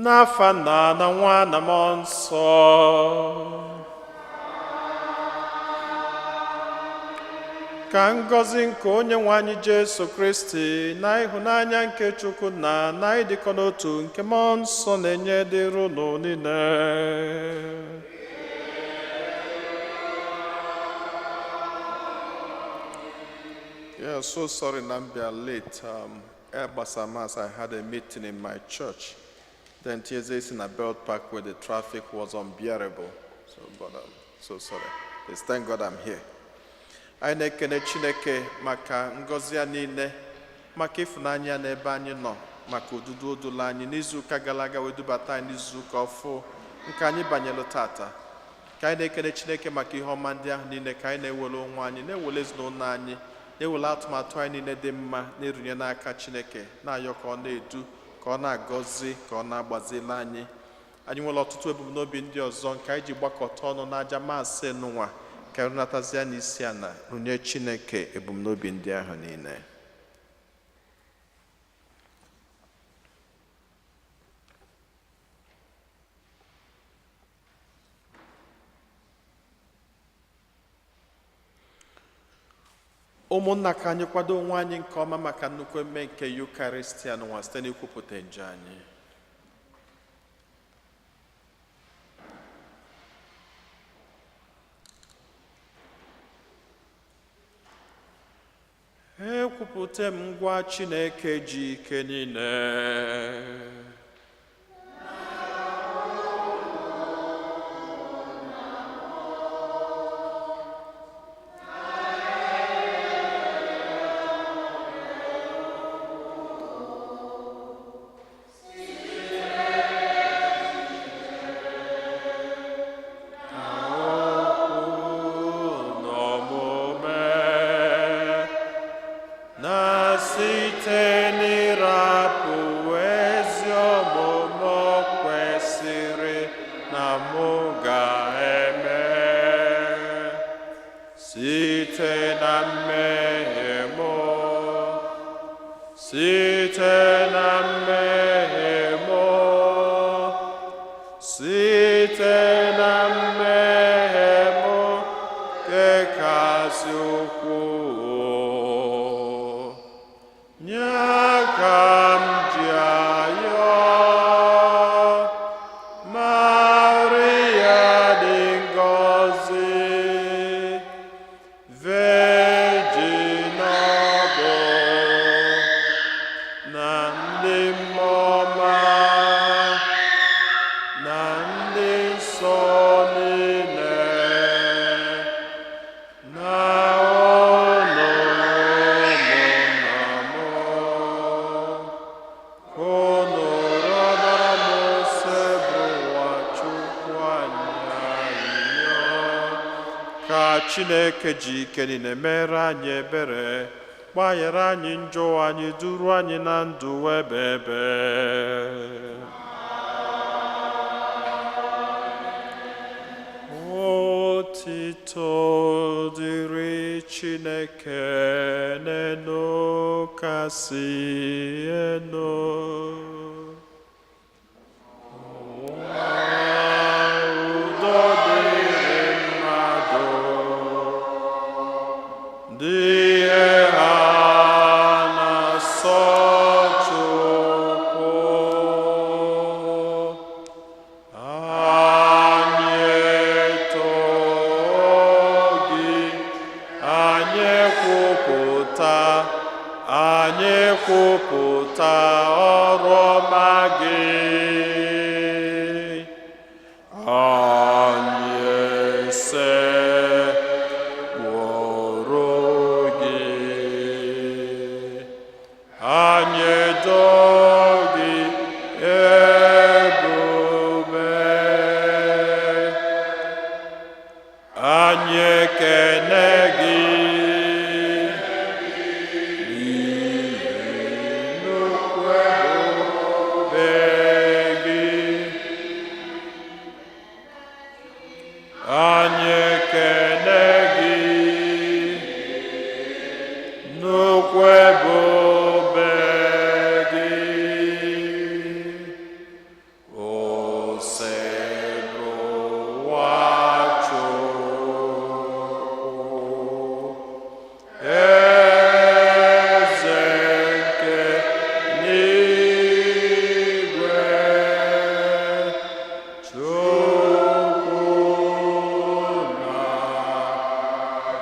n'afa Nna na Nwa na Mmụọ Nsọ. Ka ngọzi nke Onyenwe anyị Jesu Kristi na ịhụnanya nke Chukwu na ịdịkọ n'otu nke Mmụọ Nsọ na-enye dịrị unu niile. Yeah, so sorry Nambia late. Mass, I had a meeting in my church. Then TSA in a belt park where the traffic was unbearable. So, but I'm so sorry. It's thank God I'm here. I na-ekene Chineke maka ngọzi ya niile, maka ịfụnanya n'ebe anyị nọ, maka odudu odula anyị n'izuụka gara aga wee dubata anyị n'izuụka ọfụ nke anyị banyelu tata. Ka anyị na-ekene Chineke maka ihe ọma ndị ahụ niile ka anyị na-ewere onwe anyị, na-ewere ezinụlọ anyị, na-ewere atụmatụ anyị niile dị mma na-erunye n'aka Chineke, na-ayọ ka ọ na-edu, ka ọ na-agọzi, ka ọ na-agbazili anyị. Anyị nwere ọtụtụ ebumnobi ndị ọzọ nke anyị ji gbakọta ọnụ n'aja maasị nụnwa ka runatazia n'isi ana runye Chineke ebumnobi ndị ahụ niile. Ụmụnna ka anyị kwado onwe anyị nke ọma maka nnukwu emme nke Eucharistia nwa site n'ikwupụta njọ anyị. Ekwupụta m ngwa Chineke ji ike niile. Chineke ji ike niile mere anyị ebere, gbaghara anyị njọ anyị, duru anyị na ndụ ebe. Otito dịrị Chineke n'elu kasị elu. Amen.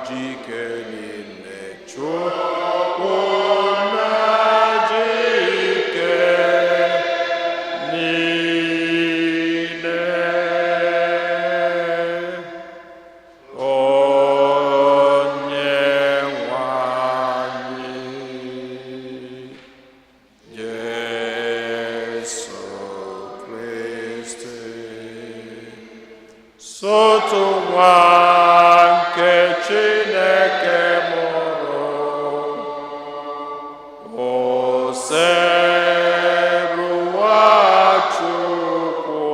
jike niile Chukwu na jike niile onye nwanyị Jesu Kristi sotu nwa nke Chineke mụrụ o seruwa Chukwu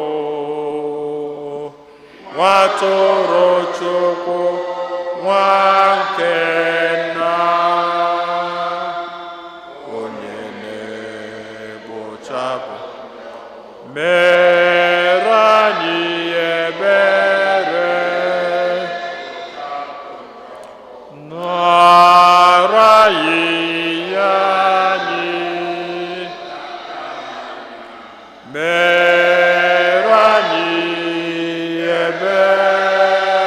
nwa tụrụ Chukwu nwa nke nna onye na-egbochapụ mere anyị ebere nara ya anyị mere anyị ebere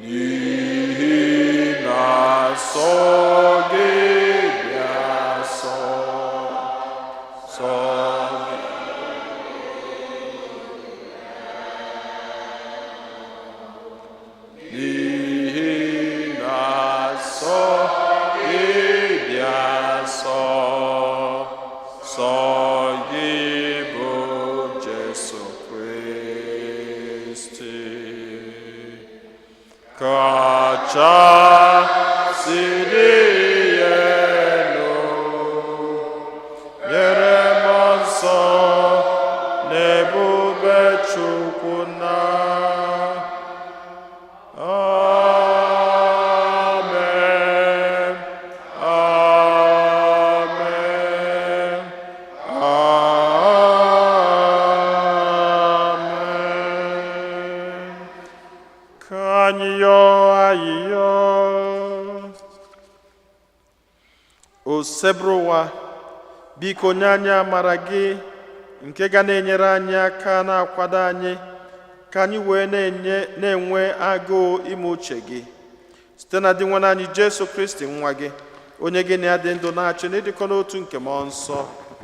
n'ihi na so gị bịa so n'ihi na so gị bịa so gị bụ Jesu Kristi kachasị dị elu nyere m nsọ n'ebube Chukwu na Amen. Amen. Amen. Ka anyị yọọ ayịyọ osebụrụwa biko nye anyị amara gị nke ga na-enyere anyị aka na-akwado anyị ka anyị wee na-enwe agụụ ime uche gị site na dị nwanne anyị Jesu Kristi nwa gị onye gị na ya dị ndụ na-achị na ịdịkọ n'otu nke mmụọ nsọ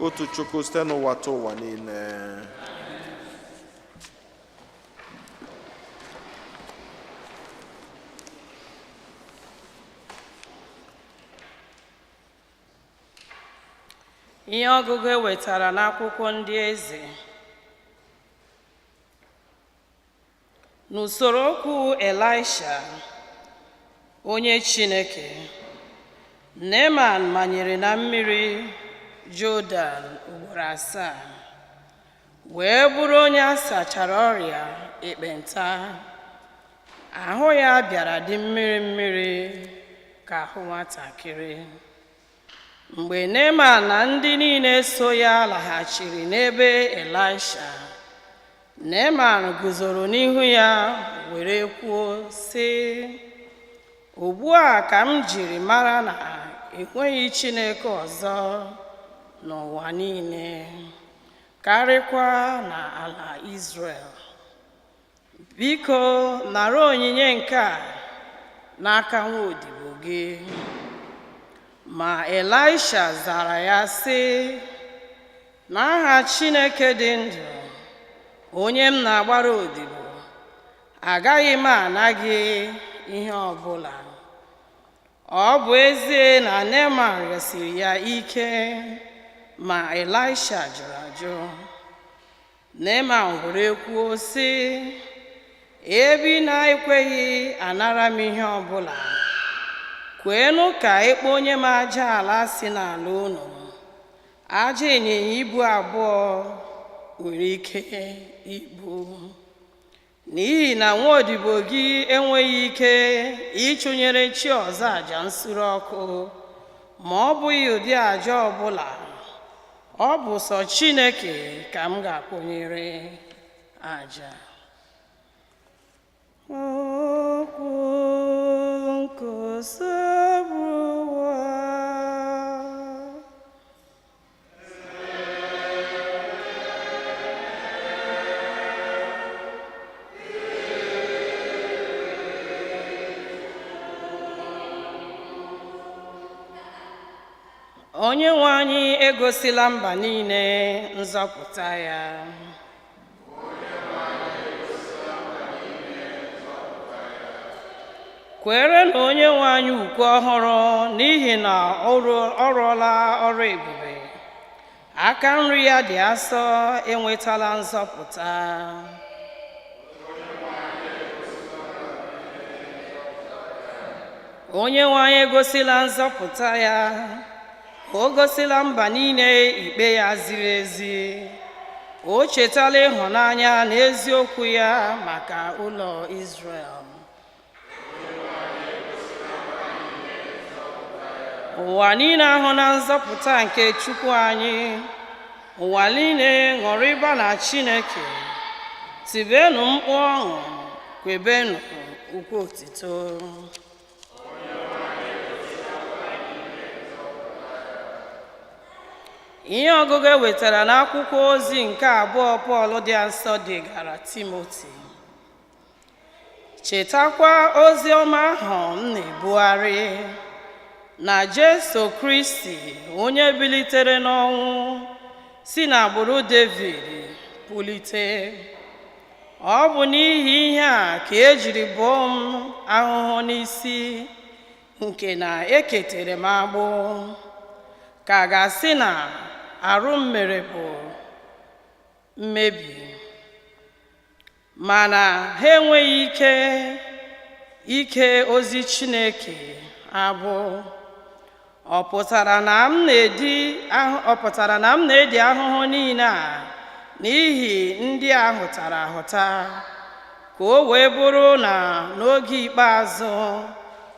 otu Chukwu site n'ụwa ta ụwa niile. Ihe ọgụgụ ewetara n'akwụkwọ ndị eze n'usoro okwu Elisha onye Chineke Neman manyere na mmiri Jordan ugboro 7 wee bụrụ onye a sachara ọrịa ekpenta ahụ ya bịara dị mmiri mmiri ka ahụ nwatakịrị. Mgbe Neman na ndị niile so ya laghachiri n'ebe Elisha, Neman guzoro n'ihu ya were kwuo sị, ugbu a ka m jiri mara na enweghị Chineke ọzọ n'ụwa niile karịkwa n'ala Izrel. Biko nara onyinye nke a n'aka nwaodibo gị. Ma Elisha zara ya sị, n'aha Chineke dị ndụ onye m na-agbara odibo, agaghị m ana gị ihe ọbụla. Ọ bụ ezie na Neman rịọsiri ya ike, ma Elisha jụrụ ajụ. Neman were kwuo sị, ebe ị na-ekweghị anara m ihe ọbụla, kweenụ ka ekpo onye m aja ala si n'ala unu, aja ịnyịnya ibu 2 nwere ike ibu. N'ihi na nwaodibo gị enweghị ike ịchụnyere chi ọzọ aja nsure ọkụ, ma ọ bụghị ụdị aja ọbụla. Ọ bụ sọ Chineke ka m ga-akwụnyere aja. Okwu nkọsabuwa. Onye nwe anyị egosila mba niile nzọpụta ya. Kwere na onye nwe anyị ukwu ọhụrụ, n'ihi na ọ rụọla ọrụ ebube. Aka nri ya dị asọ, enwetala nzọpụta. Onye nwe anyị egosila nzọpụta ya. O gosila mba niile ikpe ya ziri ezi. O chetala ịhụnanya na eziokwu ya maka ụlọ Izrel. Ụwa niile ahụ na nzọpụta nke Chukwu anyị. Ụwa niile ṅụrịba na Chineke. Tibenụ mkpu ọṅụ, kwebenụ ukwu otito. Ihe ọgụgụ ewetara n'akwụkwọ ozi nke abụọ Pọl dị nsọ degara Timoti. Chetakwa ozi ọma ahụ m na-ebugharị, na Jesu Kristi onye bilitere n'ọnwụ si n'agbụrụ David pulite. Ọ bụ n'ihi ihe a ka ejiri bụọ m ahụhụ n'isi, nke na eketere m agbụ, ka a ga-asị na arụ m mere bụ mmebi, mana ha enweghị ike ozi Chineke abụ. Ọ pụtara na m na-edi ahụhụ niile a n'ihi ndị a hụtara ahụta, ka o wee bụrụ na n'oge ikpeazụ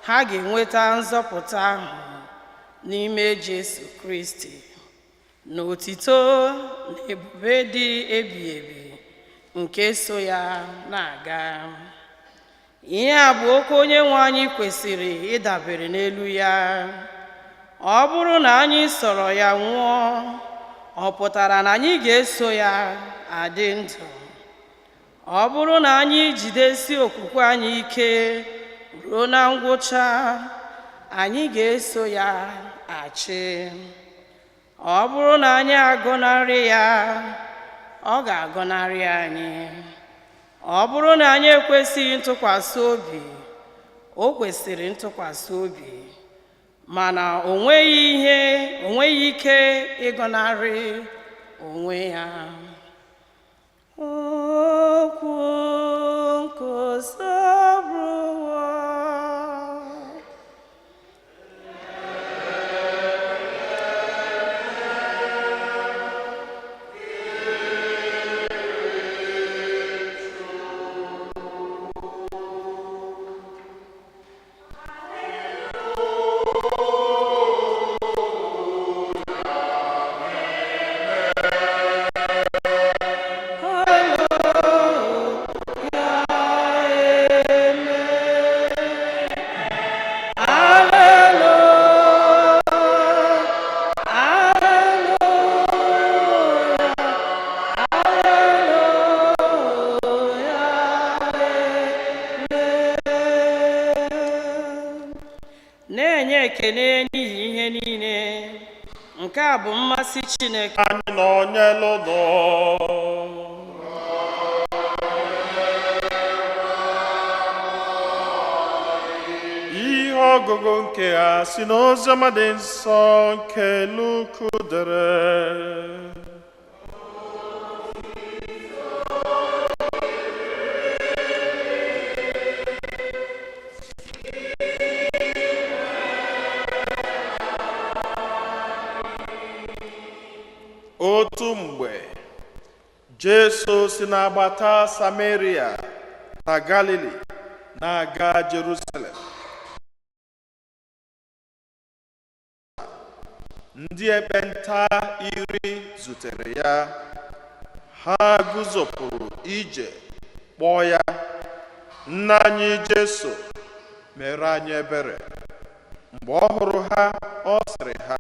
ha ga-enweta nzọpụta ahụ n'ime Jesu Kristi, na otito na ebube dị ebighị ebi nke so ya na-aga. Ihe a bụ okwu onye nwe anyị kwesịrị ịdabere n'elu ya. Ọ bụrụ na anyị sọrọ ya nwụọ, ọ pụtara na anyị ga-eso ya adị ndụ. Ọ bụrụ na anyị jidesi okwukwe anyị ike ruo na ngwụcha, anyị ga-eso ya achị. Ọ bụrụ na anyị agọnarị ya, ọ ga-agọnarị anyị. Ọ bụrụ na anyị ekwesịghị ntụkwasị obi, o kwesịrị ntụkwasị obi, mana o nweghị ike ịgọnarị onwe ya. Okwu nkọsabụwa. Na-enye ekele n'ihi ihe niile. Nke a bụ mmasị Chineke anyị nọnyelụ nọ. Ihe ọgụgụ nke a si n'oziọma dị nsọ nke Luku dere. Otu mgbe, Jesu si n'agbata Samaria na Galili na-aga Jerusalem. Ndị ekpenta 10 zutere ya. Ha guzopụrụ ije kpọọ ya, "Nna anyị Jesu, mere anyị ebere." Mgbe ọ hụrụ ha, ọ sịrị ha,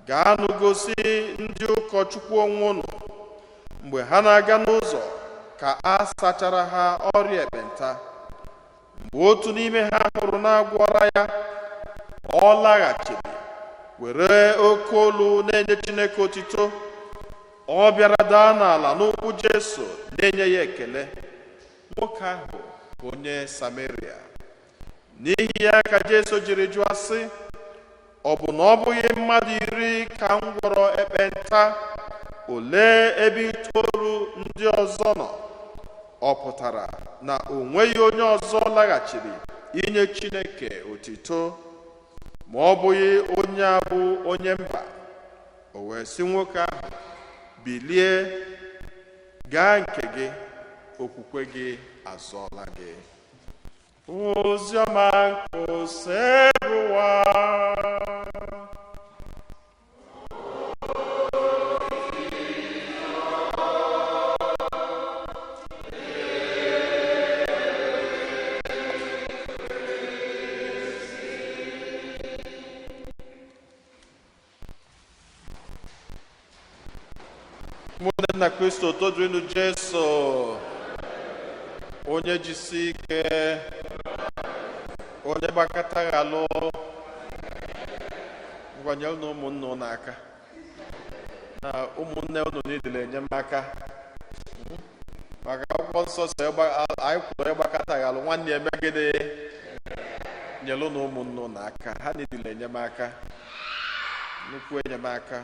"Gaanụ gosi ndị ụkọchukwu onwe unu." Mgbe ha na-aga n'ụzọ ka a sachara ha ọrịa ekpenta. Mgbe otu n'ime ha hụrụ na agwọra ya, ọ laghachiri were oke olu na-enye Chineke otito. Ọ bịara daa n'ala n'ụkwụ Jesu na-enye ya ekele. Nwoke ahụ bụ onye Samaria. N'ihi ya ka Jesu jiri jụọ sị, ọ bụ na ọ bụghị mmadụ 10 ka m gwọrọ ekpenta, olee ebe 9 ndị ọzọ nọ? Ọ pụtara na o nweghị onye ọzọ laghachiri inye Chineke otito ma ọ bụghị onye a bụ onye mba. O wee sị nwoke ahụ, bilie, gaa nke gị, okwukwe gị azọọla gị. Oziọma nke ose bụ ụwa. Ụmụnne na Kristo, tozuru Jesu, onye jisi ike, onye gbakọtara alụ, ngwanyere na ụmụnne unu aka, na ụmụnne unu niile enyemaka maka akwụkwọ nsọ si anyị kwuru ịgbakọtara alụ, nwanne ya emegide nyelu na ụmụnne unu aka, ha niile enyemaka, nnukwu enyemaka.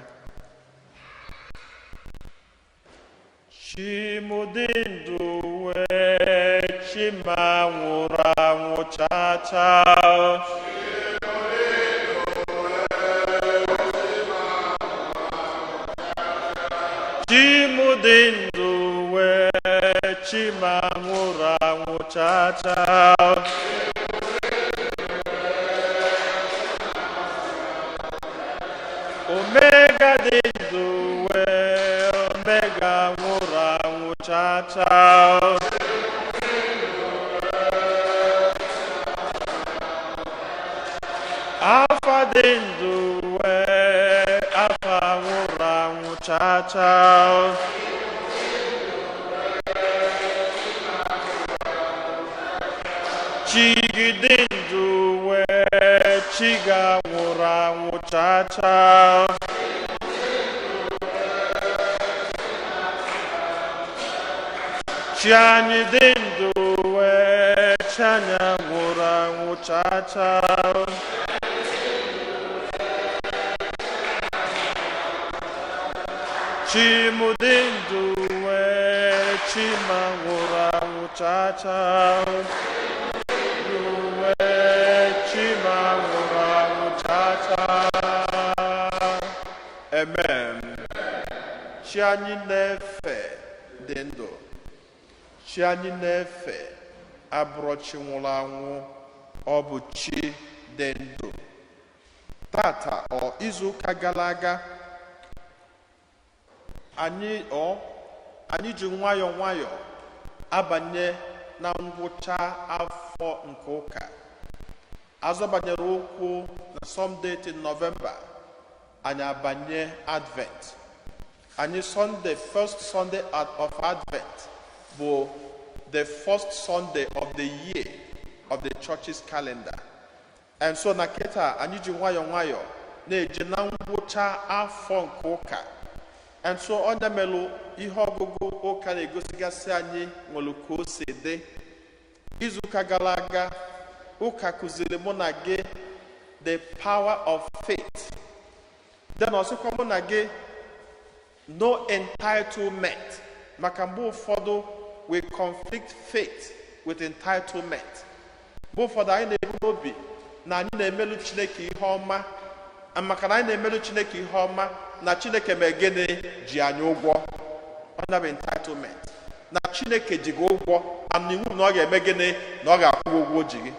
Chimụdị ndụ wee chima nwụrụ anwụ chacha. Chimụdị ndụ wee chima nwụrụ anwụ chacha. Omega dị ndụ wee omega nwụrụ anwụ chacha. Alfa dị ndụ wee alfa nwụrụ anwụ chacha. Chigide ndụ wee chiga nwụrụ anwụ chacha. Chi anyị dị ndụ wee chi anya nwụrụ anwụ chacha. Chi mụ dị ndụ wee chi ma nwụrụ anwụ chacha. Amen. Chi anyị na-efe dị ndụ. Chi anyị na-efe abụrụ chi nwụrụ anwụ, ọ bụ chi dị ndụ. Tata izu ụka gara aga anyị ji nwayọọ nwayọọ abanye na ngwụcha afọ nke ụka. Azọbanyere okwu na Sunday in November, anyị abanye Advent. Anyị Sunday, first Sunday of Advent, bụ the first Sunday of the year of the church's calendar. And so na keta anyị ji nwayọọ nwayọọ na-eje na ngwụcha afọ nke ụka. And so ọ na-emelụ ihe ọgụgụ ụka na-egosigasị anyị nwere ka o si dị. Izu ụka gara aga ụka kụziri mụ na gị the power of faith. Then ọsịkwa mụ na gị no entitlement, maka mgbe ụfọdụ we conflict faith with entitlement. Mgbe ụfọdụ anyị na-ebu n'obi na anyị na-emelu Chineke ihe ọma, maka na anyị na-emelu Chineke ihe ọma na Chineke mee gịnị ji anyị ụgwọ. Ọ bụ entitlement na Chineke ji gị ụgwọ, amna iwu na ọ ga-eme gịnị na ọ ga-akwụ ụgwọ ji gị.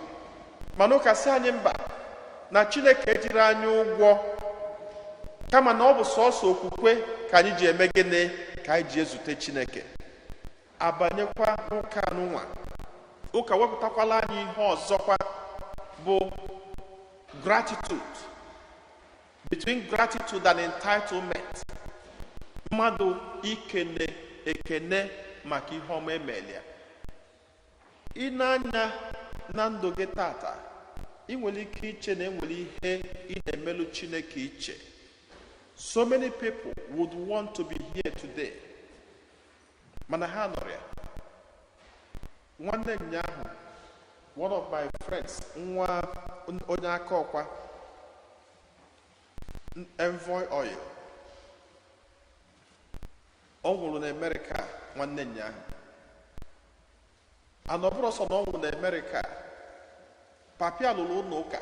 Mana ụka sị anyị mba, na Chineke ejiri anyị ụgwọ, kama na ọ bụ sọọsọ okwukwe ka anyị ji eme gịnị, ka anyị ji ezute Chineke. Abanyekwa ụka n'ụwa, ụka wepụtakwala anyị ihe ọzọkwa bụ gratitude. Between gratitude and entitlement, mmadụ ikene ekene maka ihe ọma emelia. Ịnanya na ndụ gị tata, ị nwere ike iche na enwere ihe ị na-emelu Chineke iche. So many people would want to be here today. Mana ha nọrọ ya. Nwanne nyaahụ, one of my friends, nwa onye aka ọkwa, Envoy Oil, ọ nwụrụ na America nwanne nyaahụ. And ọ bụrụ sọ na ọ nwụrụ na America, papi alụrụ ụlọ ụka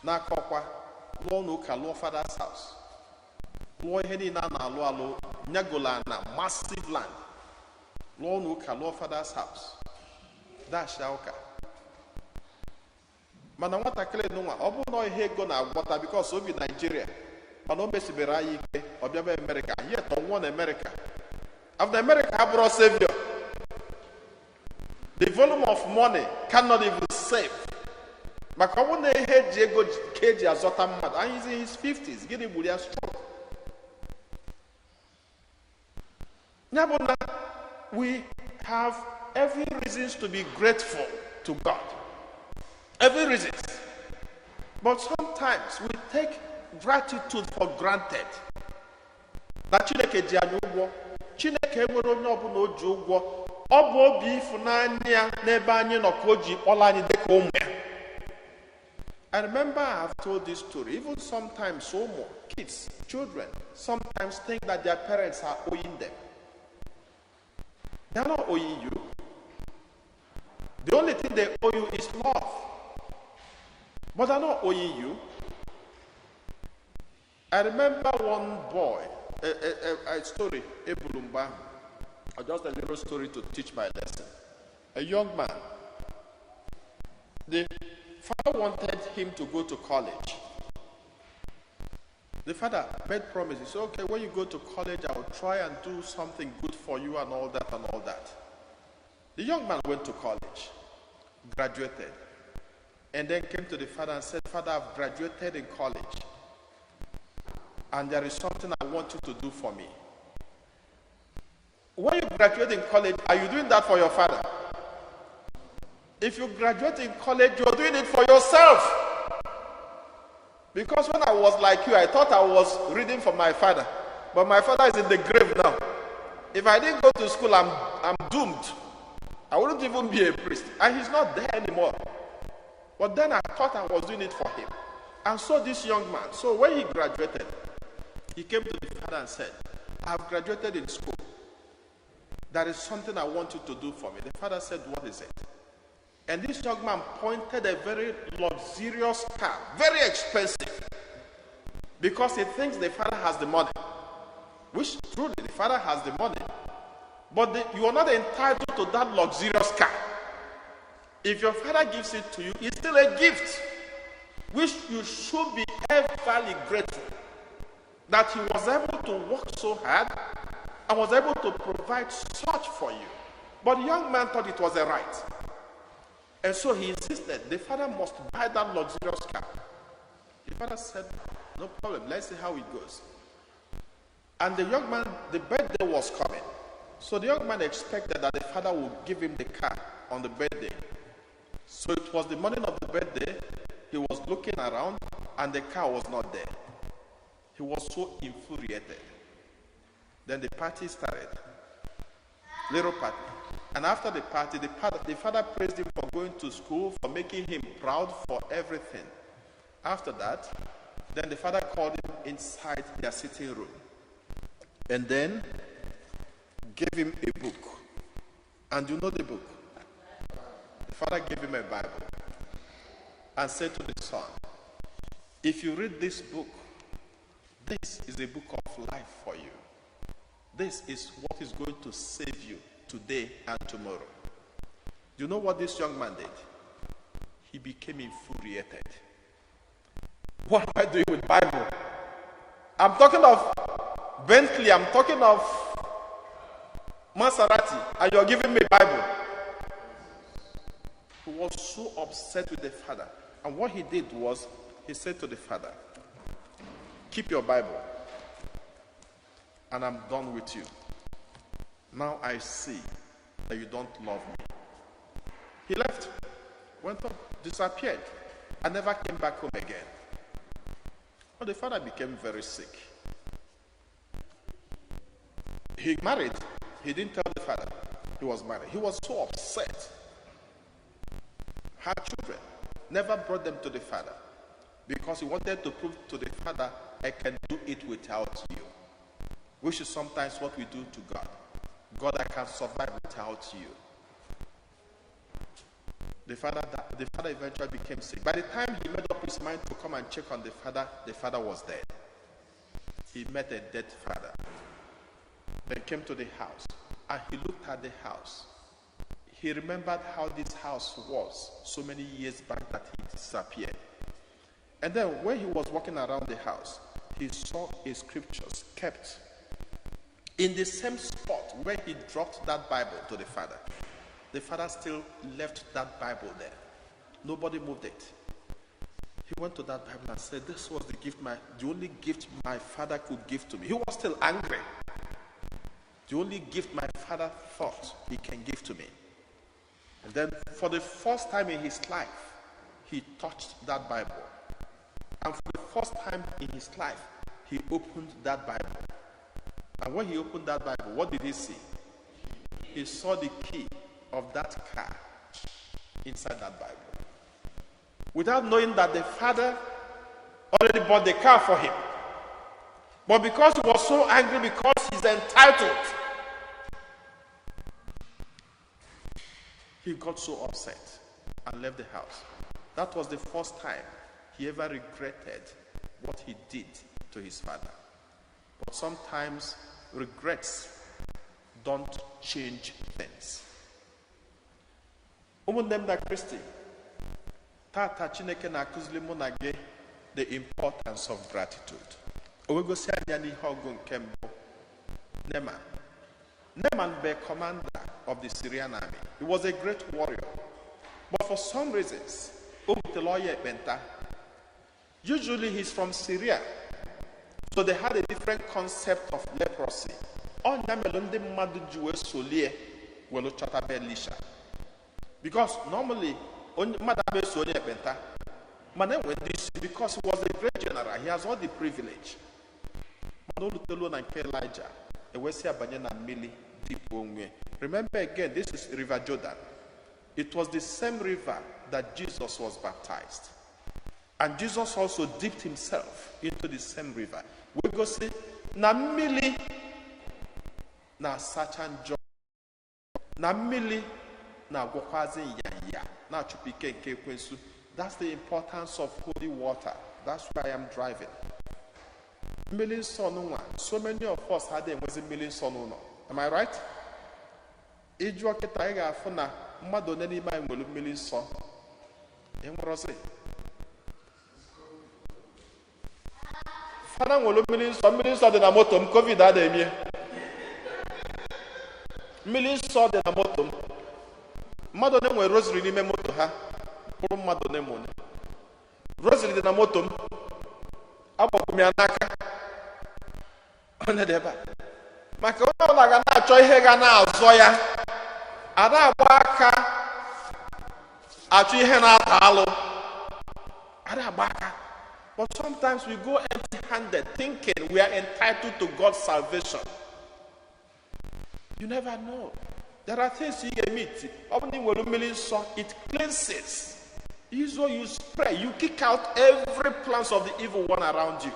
n'aka ọkwa, lụọ ụlọ ụka, lụọ Father's house, lụọ ihe niile a na-alụ alụ, nyagola na massive land, lụọ ụlọ ụka, lụọ Father's house, dashia ụka. Mana nwatakịrị nwa, ọ bụrụ na ihe ego na-agwọta because obi Nigeria, mana o mesibere anyị ike, ọ bịaba America, yet ọ nwụọ na America. After America abụrụ savior. The volume of money cannot even save. Maka ọ bụ na ihe eji ego ka eji azọta mmadụ, and he's in his 50s, gịnị gburu ya stroke. Ya bụ na we have every reasons to be grateful to God. Every reasons. But sometimes we take gratitude for granted. Na Chineke ji anyị ụgwọ. Chineke enwere onye ọbụla o ji ụgwọ. Ọ bụ obi ịfụnanya n'ebe anyị nọ ka o ji kpọrọ anyị dịka ụmụ ya. I remember I have told this story. Even sometimes kids, children, sometimes think that their parents are owing them. They are not owing you. The only thing they owe you is love. But they are not owing you. I remember one boy, a story, Ebulumba, or just a little story to teach my lesson. A young man. The father wanted him to go to college. The father made promises. He said, okay, when you go to college, I will try and do something good for you and all that and all that. The young man went to college, graduated, and then came to the father and said, Father, I've graduated in college, and there is something I want you to do for me. When you graduate in college, are you doing that for your father? If you graduate in college, you're doing it for yourself. Because when I was like you, I thought I was reading for my father. But my father is in the grave now. If I didn't go to school, I'm doomed. I wouldn't even be a priest. And he's not there anymore. But then I thought I was doing it for him. And so this young man, so when he graduated, he came to the father and said, I have graduated in school. There is something I want you to do for me. The father said, what is it? And this young man pointed a very luxurious car, very expensive, because he thinks the father has the money, which truly the father has the money, but you are not entitled to that luxurious car. If your father gives it to you, it's still a gift, which you should be everly grateful that he was able to work so hard and was able to provide such for you. But the young man thought it was a right. And so he insisted, the father must buy that luxurious car. The father said, no problem, let's see how it goes. And the young man, the birthday was coming. So the young man expected that the father would give him the car on the birthday. So it was the morning of the birthday, he was looking around and the car was not there. He was so infuriated. Then the party started. Little party. And after the party, the father praised him for going to school, for making him proud for everything. After that, then the father called him inside their sitting room. And then gave him a book. And you know the book? The father gave him a Bible. And said to the son, if you read this book, this is a book of life for you. This is what is going to save you today and tomorrow. Do you know what this young man did? He became infuriated. What am I doing with Bible? I'm talking of Bentley, I'm talking of Maserati, and you're giving me Bible. He was so upset with the father. And what he did was, he said to the father, keep your Bible, and I'm done with you. Now I see that you don't love me. He left. went up, disappeared, and never came back home again. But the father became very sick. He married. He didn't tell the father he was married. He was so upset. Had children, never brought them to the father because he wanted to prove to the father, I can do it without you. Which is sometimes what we do to God. God, I can survive without you. The father eventually became sick. By the time he made up his mind to come and check on the father was dead. He met a dead father. Then came to the house, and he looked at the house. He remembered how this house was so many years back that he disappeared. And then when he was walking around the house, he saw a scriptures kept in the same spot where he dropped that Bible to the father. The father still left that Bible there. Nobody moved it. He went to that Bible and said, this was the only gift my father could give to me. He was still angry. The only gift my father thought he can give to me. And then for the first time in his life, he touched that Bible. And for the first time in his life, he opened that Bible. And when he opened that Bible, what did he see? He saw the key of that car inside that Bible. Without knowing that the father already bought the car for him. But because he was so angry, because he's entitled, he got so upset and left the house. That was the first time he ever regretted what he did to his father. But sometimes regrets don't change things. Ụmụnne m na Kristi, tata Chineke na-akụziri mụ na gị the importance of gratitude. O wegosi anya n'ihe ọgụ nke mbụ. Neman. Neman was a commander of the Syrian army. He was a great warrior. But for some reasons, usually he's from Syria. So they had a different concept of leprosy. Because normally, because he was a great general, he has all the privilege. Remember again, this is River Jordan. It was the same river that Jesus was baptized. And Jesus also dipped himself into the same river. We go see, na mili na sachan jo, na mili na gokwazi ya na chupike nke kwensu. That's the importance of holy water. That's why I am driving. Million son, so many of us had a million son. Am I right? Ijo ketaiga funa mmadụ n'ime anyị nwere mmiri nsọ. Enwerozi. Fana nwere mmiri nsọ dị na moto m, COVID adịghị. Mmiri nsọ dị na moto m. Mmadụ na-enwe rosary n'ime moto ha. Pụrụ mmadụ na-emone. Rosary dị na moto m. Agbapụ m ya n'aka. Onye dị ebe a. Maka onye ọbụla ga na-achọ ihe ga na-azọ ya. Ada agba aka achọ ihe na-ata alụ. Ada agba aka. But sometimes we go empty-handed thinking we are entitled to God's salvation. You never know. There are things you can meet. It cleanses. You spray. You kick out every plans of the evil one around you.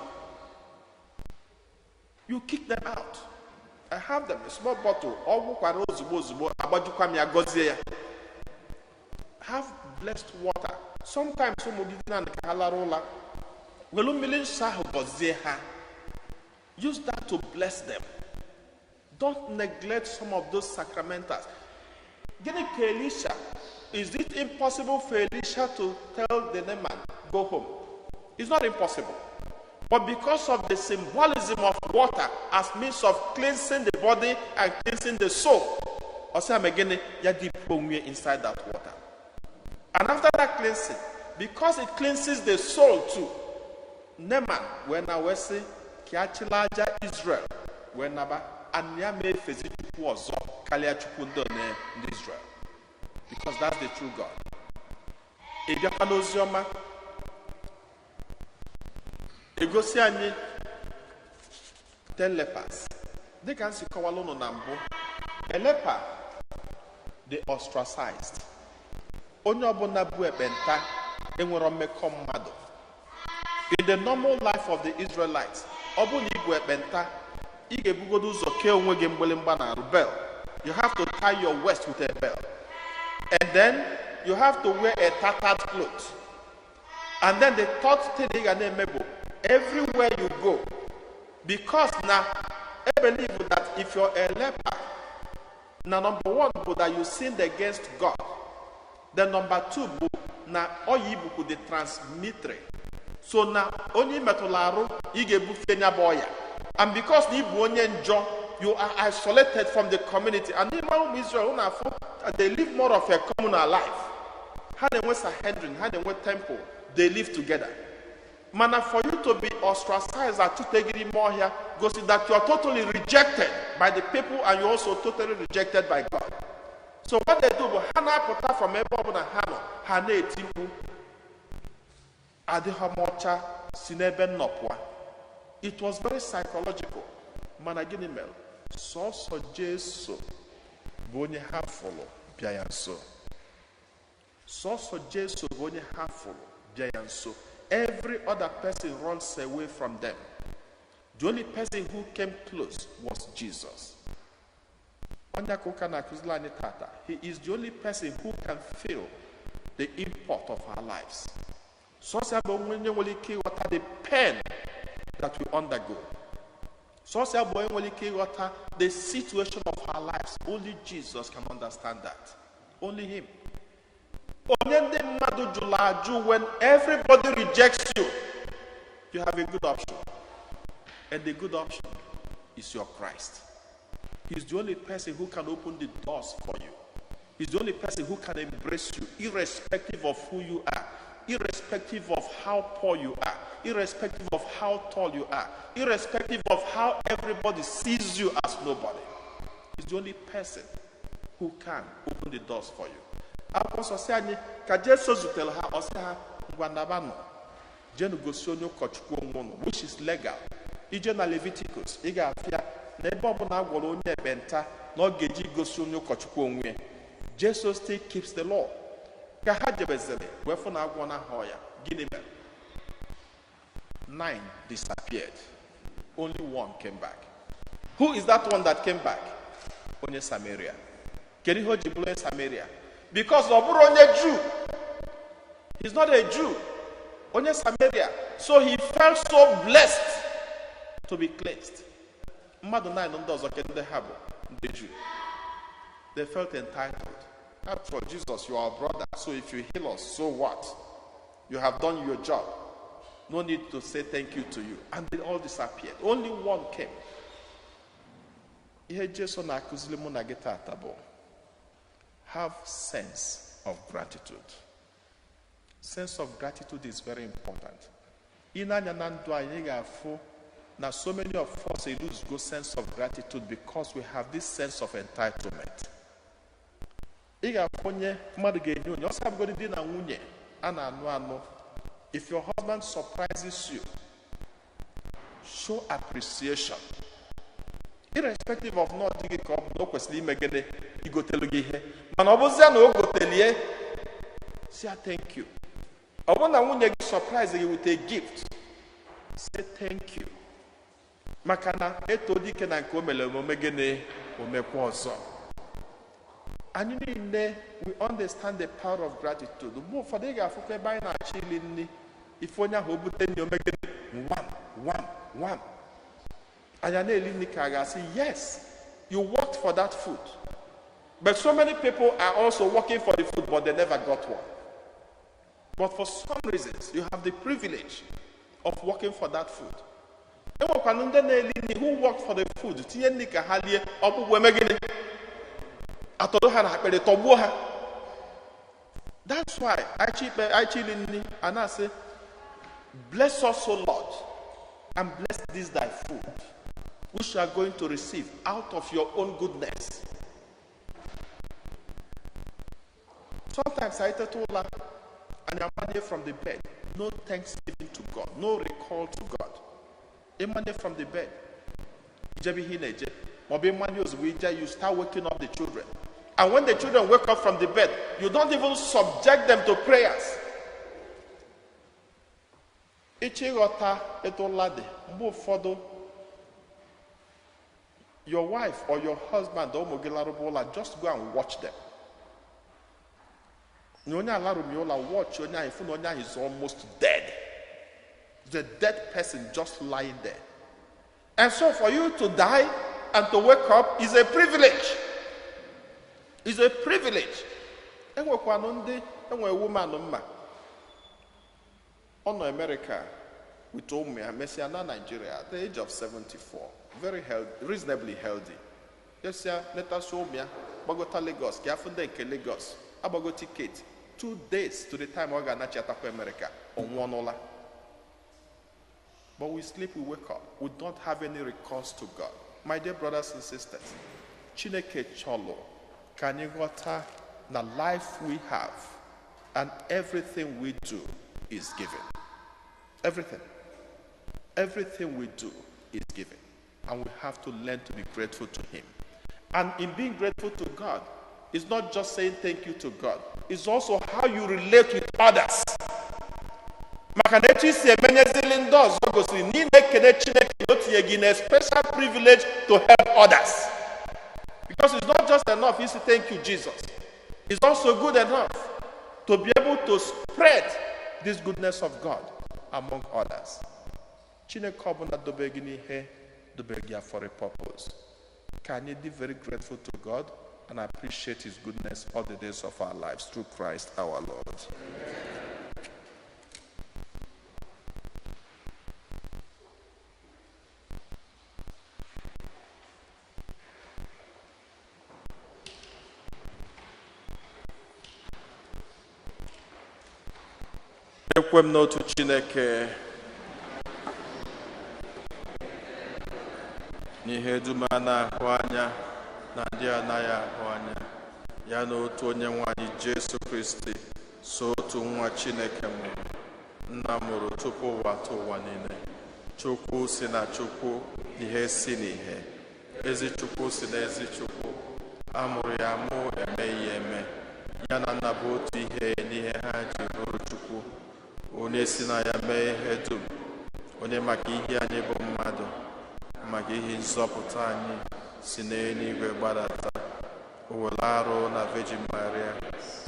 You kick them out. I have them, a small bottle. Have blessed water. Sometimes use that to bless them. Don't neglect some of those sacramentals. Elisha, is it impossible for Elisha to tell the man, go home? It's not impossible. But because of the symbolism of water as means of cleansing the body and cleansing the soul, inside that water. And after that cleansing, because it cleanses the soul too, Neman, when I was saying, Kiachilaja Israel, when Anyame Fezichu was Kalia Chukunda in Israel. Because that's the true God. ị bịakwa n'ozi ọma egosi anyị 10 lepers. Dịka nsi kọwala unu na mbụ, a leper dị ostracized. Onye ọbụla bụ ekpenta enwere mmekọ mmadụ. In the normal life of the Israelites, ọ bụ na ịbụ ekpenta, ị ga-ebugodo ụzọ kee onwe gị mgbịlịmgba na bell. You have to tie your waist with a bell. And then you have to wear a tattered cloth. And then the third thing ị ga na-eme bụ everywhere you go, because now I believe that if you're a leper, now number one, that you sinned against God. Then number two, na oyibu could the transmitre. So now only metolaru igebufe nya boya. And because ni onye njo, you are isolated from the community. And in Israel, they live more of a communal life. Hanenwe Sanhedrin, Hanenwe temple, they live together. Mana, for you to be ostracized and to take it more here, goes that you are totally rejected by the people and you're also totally rejected by God. So what they do, Hannah put her from Ebob and Hannah Tipu, Adihamocha, Sineben Nopwa. It was very psychological. Managinimel, so Jesu, Bonye Hafolo, Biayanso. So Jesu, Bonye Hafolo, Biayanso. Every other person runs away from them. The only person who came close was Jesus. He is the only person who can feel the import of our lives. So the pain that we undergo. So the situation of our lives. Only Jesus can understand that. Only him. When everybody rejects you, you have a good option. And the good option is your Christ. He's the only person who can open the doors for you. He's the only person who can embrace you, irrespective of who you are, irrespective of how poor you are, irrespective of how tall you are, irrespective of how everybody sees you as nobody. He's the only person who can open the doors for you. Apostle said, which is legal. Ije na Leviticus, ị ga-afịa na ebe ọ bụla agwọrọ onye ekpenta na ọ ga-eji gosi onye ụkọchukwu onwe. Jesus still keeps the law. Ka ha jebezere wee fụ na agwọ na ahụ ya. Gịnị mere? 9 disappeared. Only 1 came back. Who is that one that came back? Onye Samaria. Kedu ihe o ji bụrụ onye Samaria? Because ọ bụrụ onye Jew. He's not a Jew. Onye Samaria. So he felt so blessed to be cleansed. They felt entitled. After all, Jesus, you are our brother, so if you heal us, so what? You have done your job. No need to say thank you to you. And they all disappeared. Only 1 came. Have sense of gratitude. Sense of gratitude is very important. Now, so many of us lose good sense of gratitude because we have this sense of entitlement. If your husband surprises you, show appreciation. Irrespective of not doing it, no question, you go tell you, say thank you. I when you get surprised you with a gift, say thank you. Makana etodi ke na nke omele omegene omekwa ọzọ. And we understand the power of gratitude. Mo for dey ga afukwe bai na chili nni ifonya ho bute ni omegene one. Anya na eli ni ka ga say yes, you worked for that food. But so many people are also working for the food but they never got one. But for some reasons you have the privilege of working for that food. Who worked for the food? That's why I say, bless us, O Lord, and bless this thy food, which you are going to receive out of your own goodness. Sometimes I tell and you emanate from the bed. No thanksgiving to God, no recall to God. Emanate from the bed. You start waking up the children. And when the children wake up from the bed, you don't even subject them to prayers. Your wife or your husband, just go and watch them. Watch, is almost dead. The dead person just lying there. And so for you to die and to wake up is a privilege. It's a privilege. A woman on America with Messiana, Nigeria, at the age of 74, very healthy, reasonably healthy. Yes, let us show me Bogota, Lagos, Gafunde, Lagos, Abago ticket, 2 days to the time we're going to America on $1. But we sleep, we wake up. We don't have any recourse to God. My dear brothers and sisters, Chineke Cholo, Kanigota, the life we have and everything we do is given. Everything. Everything we do is given. And we have to learn to be grateful to Him. And in being grateful to God, it's not just saying thank you to God. It's also how you relate with others. A special privilege to help others. Because it's not just enough you say thank you, Jesus. It's also good enough to be able to spread this goodness of God among others. For a purpose. Can you be very grateful to God and appreciate His goodness all the days of our lives through Christ our Lord? Ekwem n'otu Chineke n'ihe dum a na-ahụ anya na ndị anaghị ahụ anya ya na otu onye nwanyị Jesu Kristi so otu nwa Chineke mụrụ nna mụrụ tupu ụwa atọ ụwa niile. Chukwu si na Chukwu, ihe si n'ihe, ezi Chukwu si na ezi Chukwu, amụrụ ya amụ, eme ihe eme, ya na nna bụ otu ihe n'ihe ha ji bụrụ Chukwu, onye si na ya mee ihe dum, onye maka ihe anyị bụ mmadụ, maka ihe nzọpụta anyị si n'eluigwe gbadata, o were arụ na Virgin Maria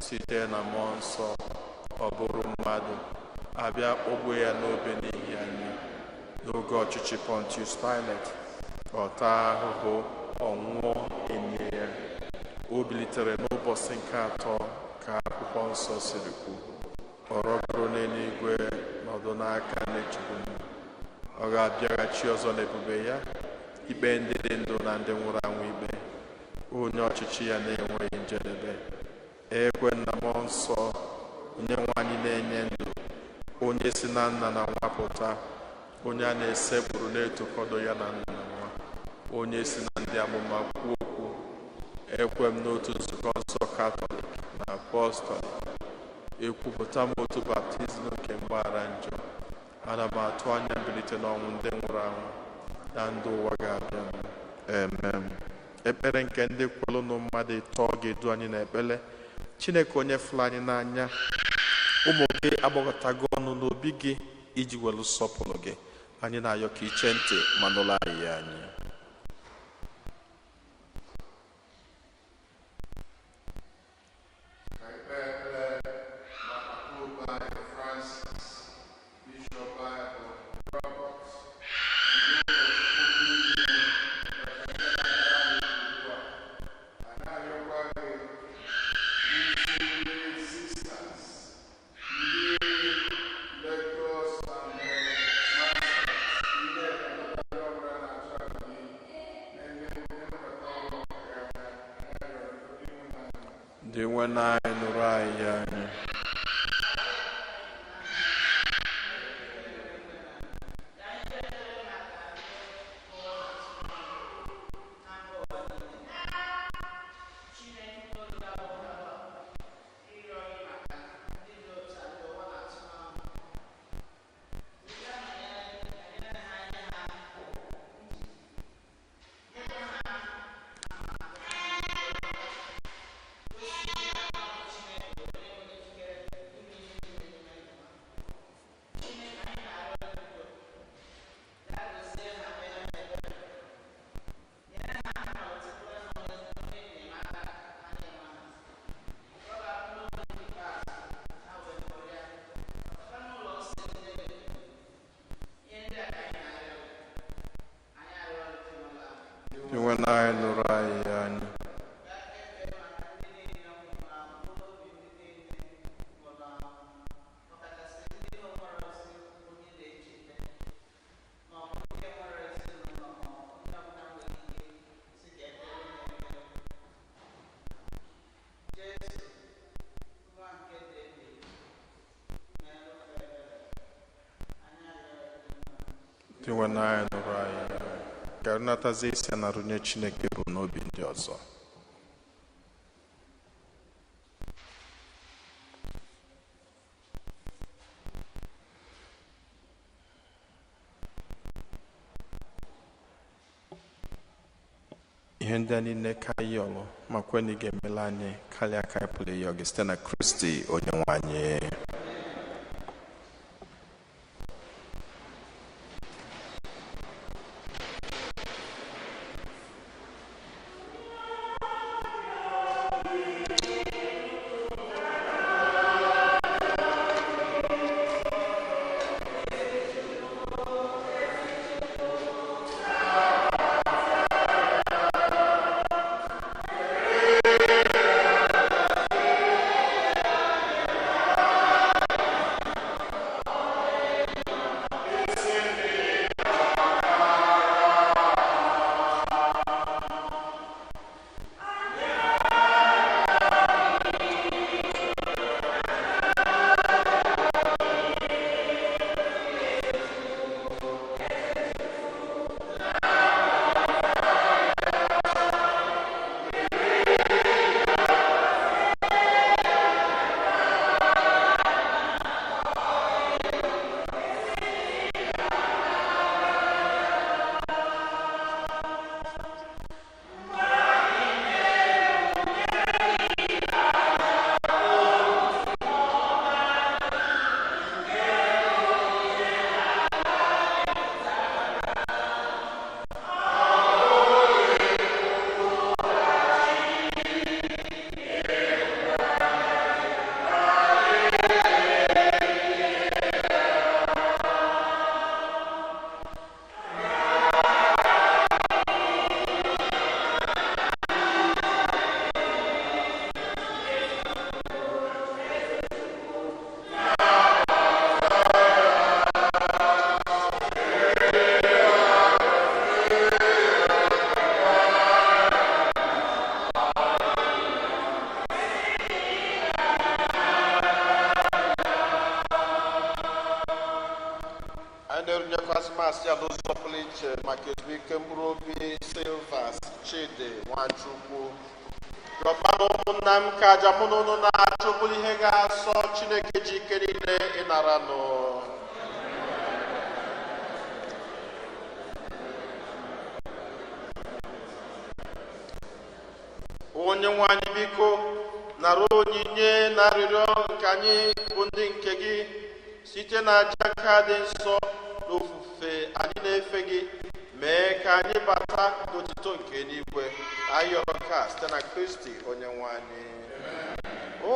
site na mmụọ nsọ, ọ bụrụ mmadụ, abịa kpọgbuo ya n'obe n'ihi anyị n'oge ọchịchị Pontius Pilate, ọ taa ahụhụ, ọ nwụọ, enye ya, o bilitere n'ụbọchị nke atọ ka akwụkwọ nsọ siri kwu, ọ rọgoro n'eluigwe nọdụ n'aka Chukwu. Ọ ga-abịaghachi ọzọ n'ebube ya ikpe ndị dị ndụ na ndị nwụrụ anwụ ikpe, onye ọchịchị ya na-enweghị njedebe. Ekwe na mmụọ nsọ, onye nwanyị na-enye ndụ, onye si na nna na nwa pụta, onye a na-esekpụrụ na-etokọdo ya na nna na nwa, onye si na ndị amụma kwuo okwu. Ekwe m n'otu nzukọ nsọ Katọlik na Apọstọlik, ekwupụta m otu baptizim nke mgbaghara njọ. Ana m atụ anya mbilite n'ọnwụ ndị nwụrụ anwụ na ndụ ụwa ga-abịa. Amen. Ekpere nke ndị kwelu na mmadụ ịtọ ga-edu anyị n'ekpere. Chineke onye fụrụ anyị n'anya, ụmụ gị agbakọtago ọnụ n'obi gị iji welu sọpụrụ gị. Anyị na-ayọ ka iche ntị ma nụrụ anyị anyị. Dị nwe na anyị nụrụ anyị anyị. na nụrụ anyị anyị. Tiwe na anyị nụrụ anyị ka natazi isi na runye Chineke bụ n'obi ndị ọzọ. Ihe ndị a niile ka anyị ọlụ ma kwe na ị ga-emela anyị karịa ka anyị pụrụ ịyọ gị site na Kristi onye nwe anyị. Masị ya n'ụzọ pụrụ iche maka ezumike mkpụrụ obi Silvas Chidi Nwachukwu. Rọbanụ ụmụnna m ka aja mụ na ụnụ na-achụbụrụ ihe ga-asọ Chineke ji ike niile ịnara nụ. Onye nwe anyị biko nara onyinye na arịrịọ nke anyị bụ ndị nke gị site na aja ka dị nsọ n'ofufe anyị na-efe gị, mee ka anyị bata n'otito nke eluigwe. Anyị yọrọ ka site na Kristi onye nwe anyị.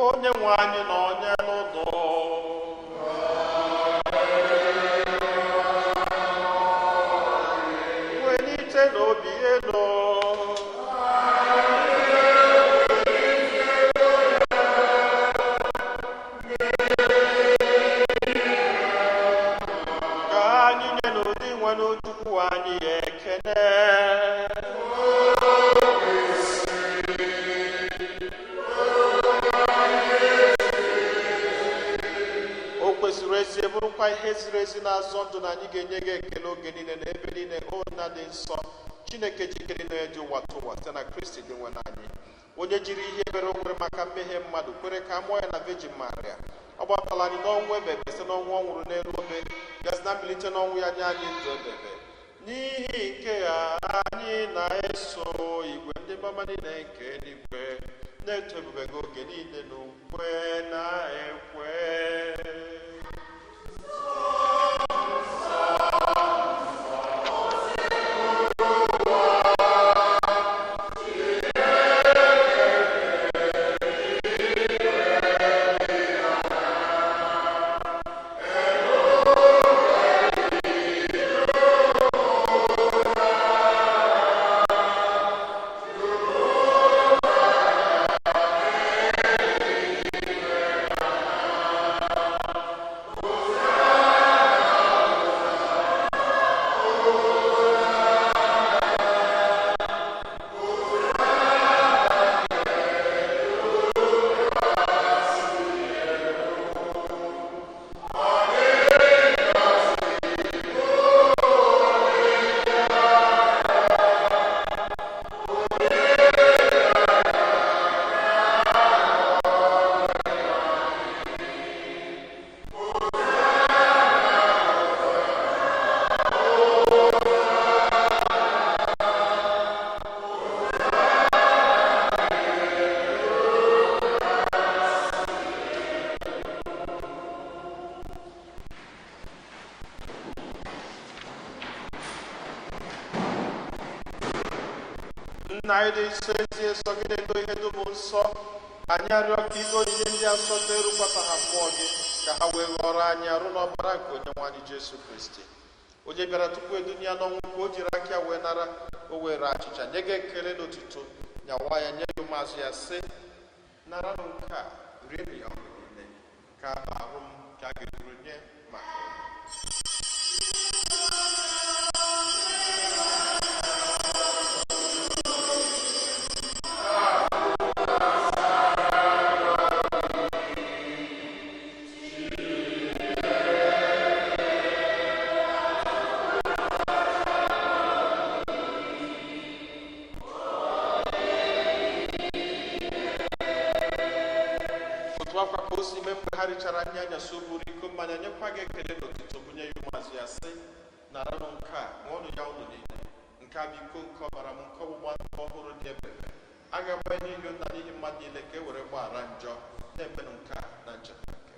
Onye nwe anyị na onye n'ụdọ welite n'obi elu bụrụkwa ihe ziri ezi na-azọ ndụ na anyị ga-enye gị ekele oge niile na ebe niile. O na dị nsọ Chineke jikere na-eji ụwa tụwa site na Kristi dị nwe anyị, onye jiri ihe ebere okwere maka mmehie mmadụ, kwere ka a mụọ ya na Virgin Maria. Ọ gbatala anyị n'ọnwụ ebebe site n'ọnwụ ọ nwụrụ n'elu obe, gazi na mbilite n'ọnwụ ya nye anyị ndụ ebebe. N'ihi nke ya anyị na-eso igwe ndị mama niile nke eluigwe na-eto ebube gị oge niile n'ukwe na-ekwe. nna anyị dị nsọ ezie nsọ gị na-edo ihe dum nsọ anyị arịọ ka ido onyinye ndị a nsọ terukwata ha mmụọ gị ka ha wee ghọrọ anyị arụ n'ọbara nke onye nwe anyị Jesu Kristi onye bịara tupu edunya n'ọnwụ ka o jiri aka ya wee nara o were achịcha nye gị ekele n'otuto nyawa ya nye gị ụmụazụ ya sị nara nke a rienụ ya ọgụ niile ka arụ m ka a ga-eduru nye maka richara anya anya so buru iko mmanya nyekwa gị ekele n'otuto bunye ya ụmụazụ ya sị naranụ nke a ṅụọnụ ya ụnụ niile nke a bụ iko nke ọbara m nke ọgbụgba ndụ ọhụrụ dị ebere a ga-agba n'ihi nna n'ihi mmadụ niile ka e were gbaghara njọ na-emenụ nke a na ncheta nke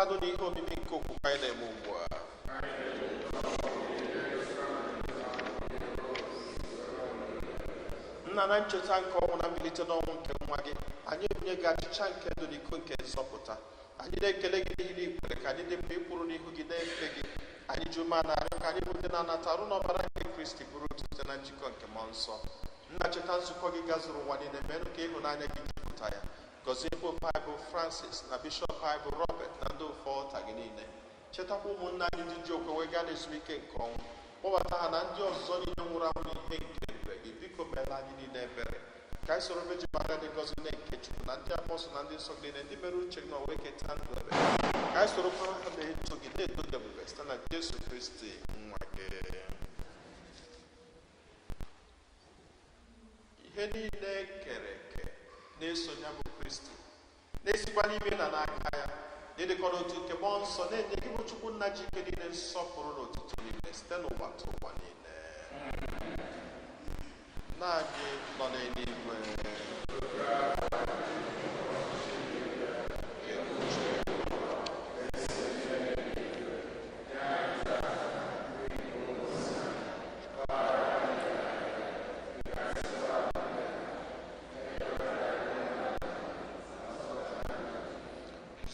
Tado n'ihe omimi nke okwukwe anyị na-eme ugbu a nna na ncheta nke ọnwụ na mbilite n'ọnwụ nke nwa gị anyị ebunye gị achịcha nke ndụ na iko nke nzọpụta anyị na-ekele gị n'ihi ikwere ka anyị dị mma ịkwụrụ n'ihu gị na-efe gị anyị ji ume na-arịọ ka anyị bụ ndị na-anata arụ n'ọbara nke Kristi bụrụ site na njikọ nke mmụọ nsọ nna cheta nzukọ gị gazuru ụwa niile merụ ka ịhụnanya gị jupụta ya gọzie pope anyị bụ Francis na bishọp anyị bụ Robert na ndị ofe ọta gị niile chetakwa ụmụnna anyị ndị ji okwe wee gaa n'ezumike nke ọnwụ kpọbata ha na ndị ọzọ niile nwụrụ anwụ n'ihe nke ebere gị biko meela anyị niile ebere ka anyị soro Virgin Maria dị ngọzi na nke Chukwu na ndị apọstọl na ndị nsọ gị niile ndị mere uche gị na wee keta ndụ ebere ka anyị soro kwara ha na-eto gị na-eto gị ebube site na Jesu Kristi nwa gị ihe niile kere eke na-esonye bụ Kristi na-esikwa n'ime na n'aka ya na-edekọ n'otu nke mmụọ nsọ na-enye gị bụ Chukwu nna ji ike niile nsọpụrụ n'otuto niile site n'ụwa ta ụwa niile nna anyị nọ n'eluigwe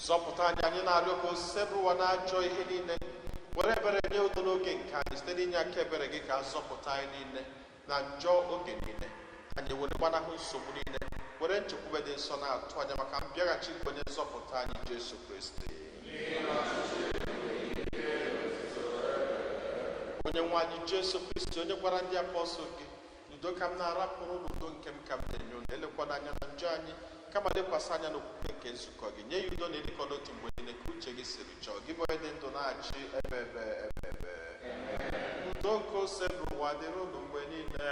zọpụta anyị na-arịọ ka osise bụrụ ụwa na-ajọ ihe niile were ebere nye udo n'oge nke anyị site n'inye aka ebere gị ka zọpụta anyị niile na njọ oge niile anyị were gbanahụ nsogbu niile were nchekwube dị nsọ na-atụ anya maka mbịaghachi nke onye nzọpụta anyị Jesu Kristi onye nwe anyị Jesu Kristi onye gwara ndị apọstọl gị udo ka m na-arapụrụ n'udo nke m ka m na-enye unu elekwana anya na njọ anyị kama lekwasị anya n'okwukwe nke nzukọ gị nye ya udo na-edikọ n'otu mgbe niile ka uche gị siri chọọ gị bụ onye dị ndụ na-achị ebe udo nke ose bụrụ ụwa dịrị unu mgbe niile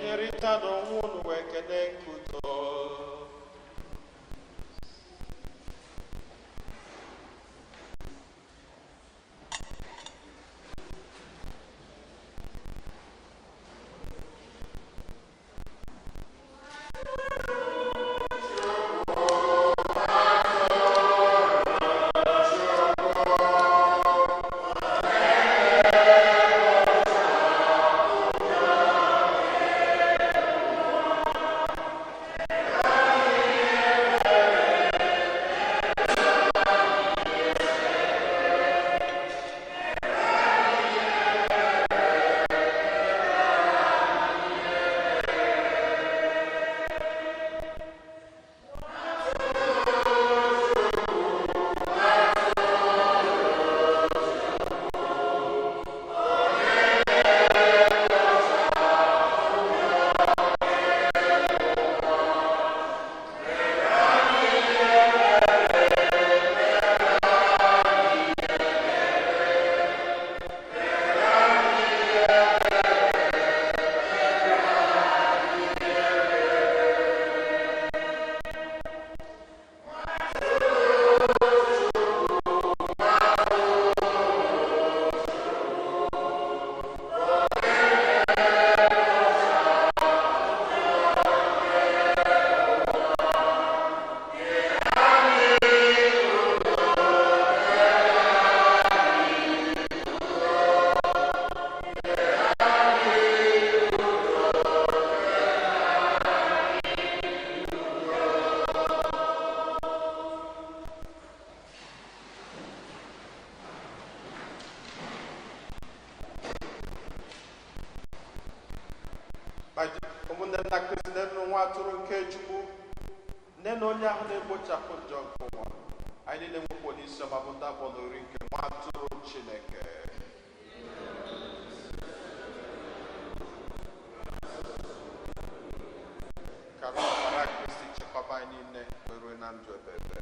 nyerịta n'onwe unu wee kene nke udo nwa atụrụ nke Chukwu, nne na onye ahụ na-egbochapụ njọ nke ụwa, anyị niile nwekwa n'isi ọma bụ ndị abụọ na iri nke nwa atụrụ Chineke. Ka ọbara Kristi chekwaba anyị niile wee ruo na ndụ ebebe.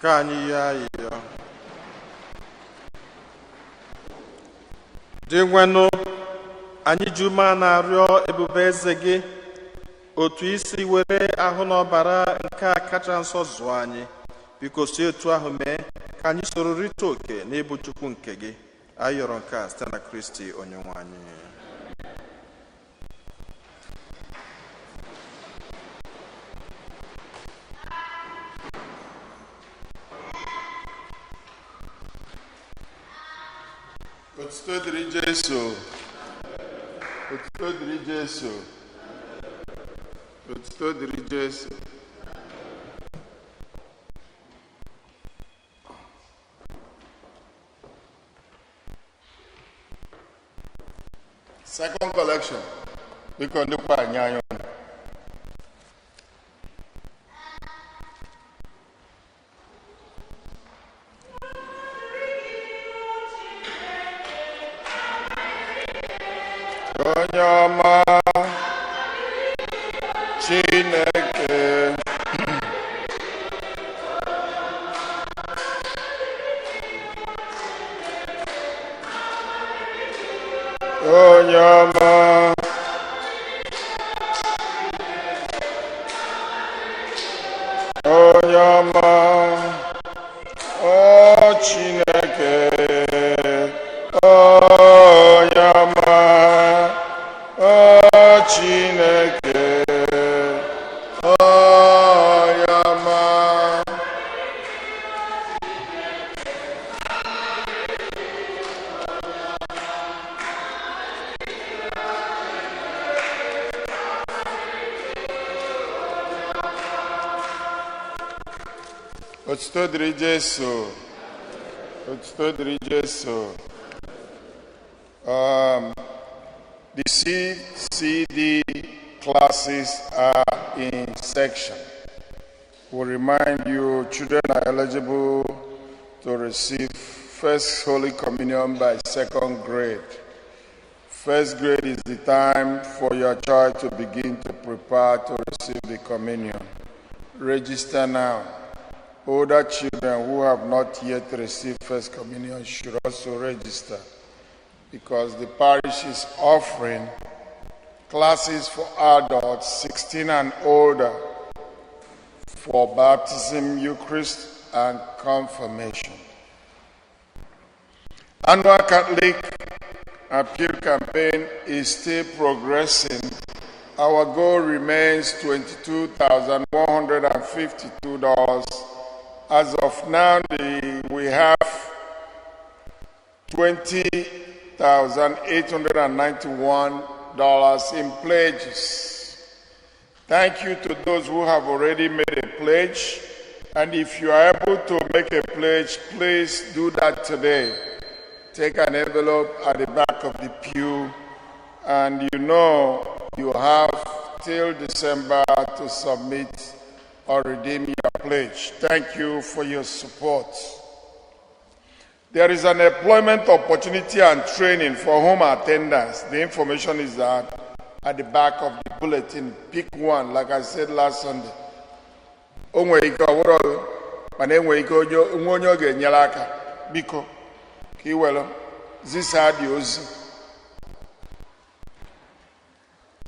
Ka anyị ya ayịyọ. Dị nwenụ, anyị ji ume na-arịọ ebube eze gị otu isi were ahụ n'ọbara nke a kacha nsọ zụọ anyị. Biko si etu ahụ mee ka anyị soro rite oke n'ịbụ Chukwu nke gị. Anyị yọrọ nke a site na Kristi Onyenwe anyị. Otuto dịrị Jesu. Otuto dịrị Jesu. Otuto dịrị Jesu. Second collection. Biko ndukwa anyị anyị. Onye ọma Chineke onye ọma onye ọma o Chineke onye ọma o Chineke onye ọma otuto dịrị Jesu. Otuto dịrị Jesu. The CCD classes are in section. We remind you, children are eligible to receive First Holy Communion by second grade. First grade is the time for your child to begin to prepare to receive the communion. Register now. Older children who have not yet received First Communion should also register, because the parish is offering classes for adults 16 and older for baptism, Eucharist, and confirmation. Annual Catholic Appeal campaign is still progressing. Our goal remains $22,152. As of now, we have $20,891 in pledges. Thank you to those who have already made a pledge. And if you are able to make a pledge, please do that today. Take an envelope at the back of the pew, and you have till December to submit or redeem your pledge. Thank you for your support. There is an employment opportunity and training for home attendants. The information is at the back of the bulletin. Pick one, like I said last Sunday. Biko,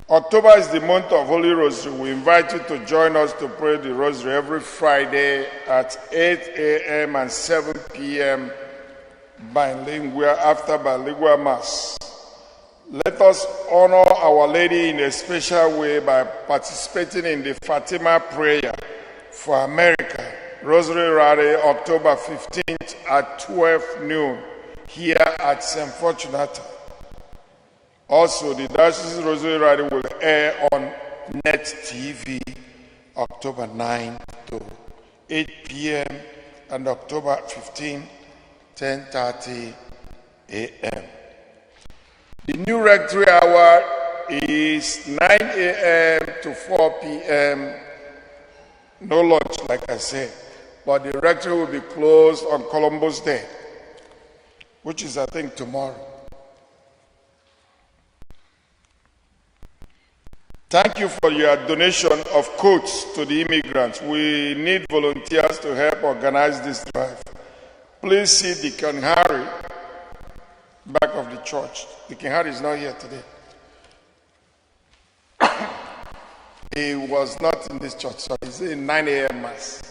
October is the month of Holy Rosary. We invite you to join us to pray the Rosary every Friday at 8 a.m. and 7 p.m. after bilingual Mass. Let us honor Our Lady in a special way by participating in the Fatima prayer for America, Rosary Rally, October 15th at 12 noon here at St. Fortunata. Also, the Diocese Rosary Rally will air on Net TV October 9 to 8 p.m. and October 15, 10:30 a.m. The new rectory hour is 9 a.m. to 4 p.m. No lunch, like I said, but the rectory will be closed on Columbus Day, which is, I think, tomorrow. Thank you for your donation of coats to the immigrants. We need volunteers to help organize this drive. Please see Deacon Harry, back of the church. Deacon Harry is not here today. He was not in this church, so he's in 9 a.m. Mass.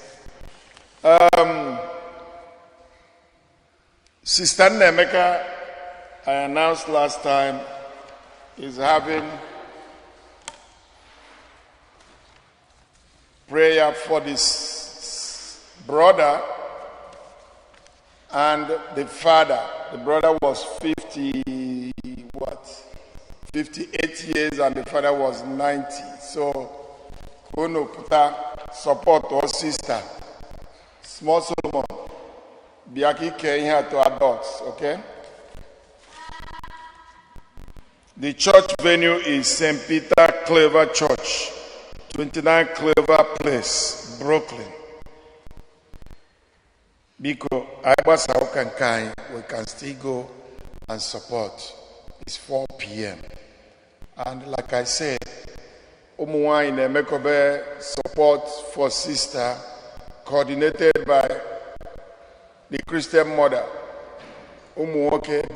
Sister Nemeka, I announced last time, is having prayer for this brother and the father. The brother was 58 years and the father was 90. So, Kono Puta support our sister. Small Solomon. Biaki caring her to adults, okay? The church venue is St. Peter Clever Church, 29 Clever Place, Brooklyn. Because we can still go and support. It's 4 p.m. And like I said, Umuwa in Emekobe support for sister, coordinated by the Christian mother, Umuwoke